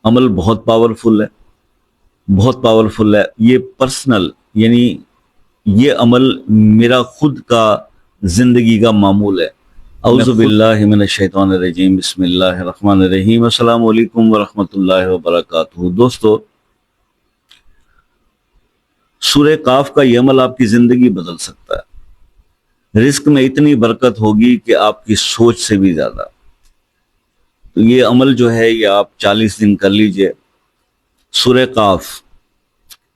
عمل بہت پاورفل ہے، بہت پاورفل ہے۔ یہ پرسنل، یعنی یہ عمل میرا خود کا زندگی کا معمول ہے۔ اعوذ باللہ من الشیطان الرجیم، بسم اللہ الرحمن الرحیم۔ السلام علیکم ورحمۃ اللہ وبرکاتہ۔ دوستو، سورہ قاف کا یہ عمل آپ کی زندگی بدل سکتا ہے۔ رزق میں اتنی برکت ہوگی کہ آپ کی سوچ سے بھی زیادہ۔ تو یہ عمل جو ہے یہ آپ 40 دن کر لیجئے۔ سورہ قاف،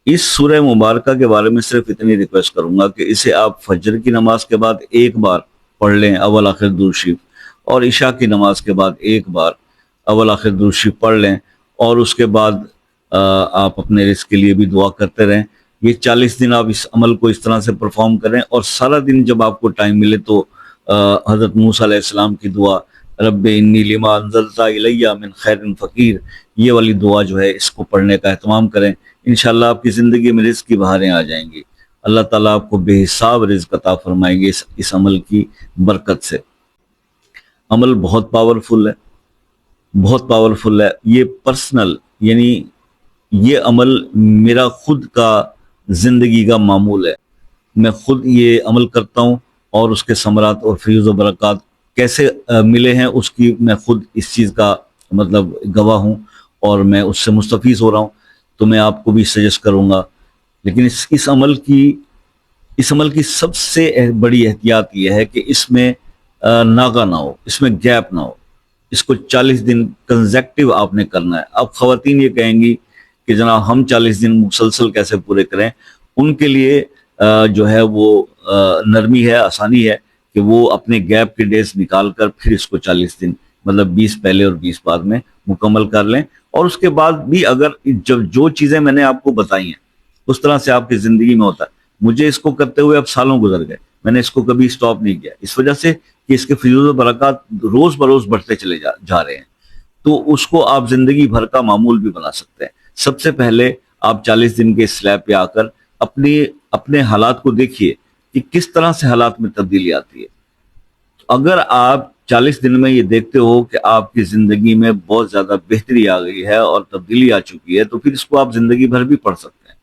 اس سورہ مبارکہ کے بارے میں صرف اتنی ریکویسٹ کروں گا کہ اسے آپ فجر کی نماز کے بعد ایک بار پڑھ لیں، اول آخر درود شریف، اور عشاء کی نماز کے بعد ایک بار اول آخر درود شریف پڑھ لیں، اور اس کے بعد آپ اپنے رزق کے لیے بھی دعا کرتے رہیں۔ یہ 40 دن آپ اس عمل کو اس طرح سے پرفارم کریں، اور سارا دن جب آپ کو ٹائم ملے تو حضرت موسیٰ علیہ السلام کی دعا، رب انی لما انزلت الی من خیر فقیر، یہ والی دعا جو ہے اس کو پڑھنے کا اہتمام کریں۔ انشاءاللہ آپ کی زندگی میں رزق کی بہاریں آ جائیں گی۔ اللہ تعالیٰ آپ کو بے حساب رزق عطا فرمائیں گے اس عمل کی برکت سے۔ عمل بہت پاورفل ہے، بہت پاورفل ہے۔ یہ پرسنل، یعنی یہ عمل میرا خود کا زندگی کا معمول ہے۔ میں خود یہ عمل کرتا ہوں، اور اس کے ثمرات اور فیض و برکات کیسے ملے ہیں اس کی میں خود اس چیز کا مطلب گواہ ہوں، اور میں اس سے مستفیض ہو رہا ہوں۔ تو میں آپ کو بھی سجیسٹ کروں گا، لیکن اس عمل کی سب سے بڑی احتیاط یہ ہے کہ اس میں ناغہ نہ ہو، اس میں گیپ نہ ہو۔ اس کو 40 دن کنزیکٹیو آپ نے کرنا ہے۔ اب خواتین یہ کہیں گی کہ جناب ہم 40 دن مسلسل کیسے پورے کریں؟ ان کے لیے جو ہے وہ نرمی ہے، آسانی ہے کہ وہ اپنے گیپ کے ڈیز نکال کر پھر اس کو 40 دن، مطلب 20 پہلے اور 20 بعد میں مکمل کر لیں۔ اور اس کے بعد بھی اگر جو چیزیں میں نے آپ کو بتائی ہیں اس طرح سے آپ کی زندگی میں ہوتا ہے۔ مجھے اس کو کرتے ہوئے اب سالوں گزر گئے، میں نے اس کو کبھی سٹاپ نہیں کیا، اس وجہ سے کہ اس کے فیض و برکات روز بروز بڑھتے چلے جا رہے ہیں۔ تو اس کو آپ زندگی بھر کا معمول بھی بنا سکتے ہیں۔ سب سے پہلے آپ 40 دن کے سلیب پہ آ کر اپنے حالات کو دیکھیے کہ کس طرح سے حالات میں تبدیلی آتی ہے۔ اگر آپ 40 دن میں یہ دیکھتے ہو کہ آپ کی زندگی میں بہت زیادہ بہتری آ گئی ہے اور تبدیلی آ چکی ہے، تو پھر اس کو آپ زندگی بھر بھی پڑھ سکتے ہیں،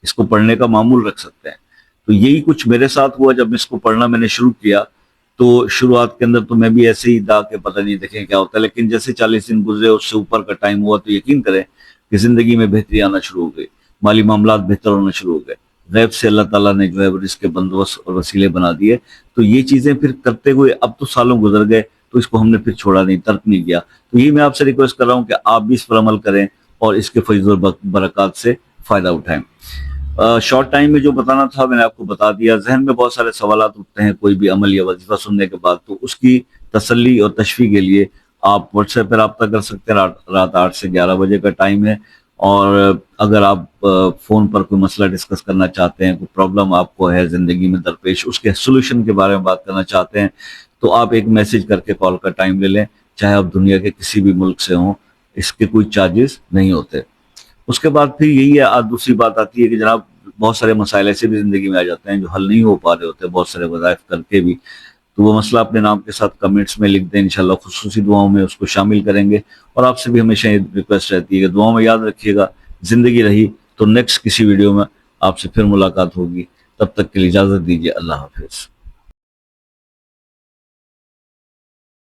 اس کو پڑھنے کا معمول رکھ سکتے ہیں۔ تو یہی کچھ میرے ساتھ ہوا جب اس کو پڑھنا میں نے شروع کیا۔ تو شروعات کے اندر تو میں بھی ایسے ہی کہ پتہ نہیں دیکھیں کیا ہوتا ہے، لیکن جیسے 40 دن گزرے، اس سے اوپر کا ٹائم ہوا، تو یقین کریں کہ زندگی میں بہتری آنا شروع ہو گئی، مالی معاملات بہتر ہونا شروع ہو گئے۔ غیب سے اللہ تعالیٰ نے جو ہے رزق کے بندوبست اور وسیلے بنا دیے۔ تو یہ چیزیں پھر کرتے ہوئے اب تو سالوں گزر گئے، تو اس کو ہم نے پھر چھوڑا نہیں، ترک نہیں کیا۔ تو یہی میں آپ سے ریکویسٹ کر رہا ہوں کہ آپ بھی اس پر عمل کریں اور اس کے فیض و برکات سے فائدہ اٹھائیں۔ شارٹ ٹائم میں جو بتانا تھا میں نے آپ کو بتا دیا۔ ذہن میں بہت سارے سوالات اٹھتے ہیں کوئی بھی عمل یا وظیفہ سننے کے بعد، تو اس کی تسلی اور تشفی کے لیے آپ واٹس ایپ پہ رابطہ کر سکتے ہیں۔ رات 8 سے 11 بجے کا ٹائم ہے، اور اگر آپ فون پر کوئی مسئلہ ڈسکس کرنا چاہتے ہیں، کوئی پرابلم آپ کو ہے زندگی میں درپیش، اس کے سولوشن کے بارے میں بات کرنا چاہتے ہیں، تو آپ ایک میسج کر کے کال کا ٹائم لے لیں، چاہے آپ دنیا کے کسی بھی ملک سے ہوں، اس کے کوئی چارجز نہیں ہوتے۔ اس کے بعد پھر یہی ہے، دوسری بات آتی ہے کہ جناب بہت سارے مسائل ایسے بھی زندگی میں آ جاتے ہیں جو حل نہیں ہو پا رہے ہوتے بہت سارے وظائف کر کے بھی، تو وہ مسئلہ اپنے نام کے ساتھ کمنٹس میں لکھ دیں، انشاءاللہ خصوصی دعاؤں میں اس کو شامل کریں گے۔ اور آپ سے بھی ہمیشہ یہ ریکویسٹ رہتی ہے کہ دعاؤں میں یاد رکھیے گا۔ زندگی رہی تو نیکسٹ کسی ویڈیو میں آپ سے پھر ملاقات ہوگی، تب تک کے لیے اجازت دیجیے، اللہ حافظ۔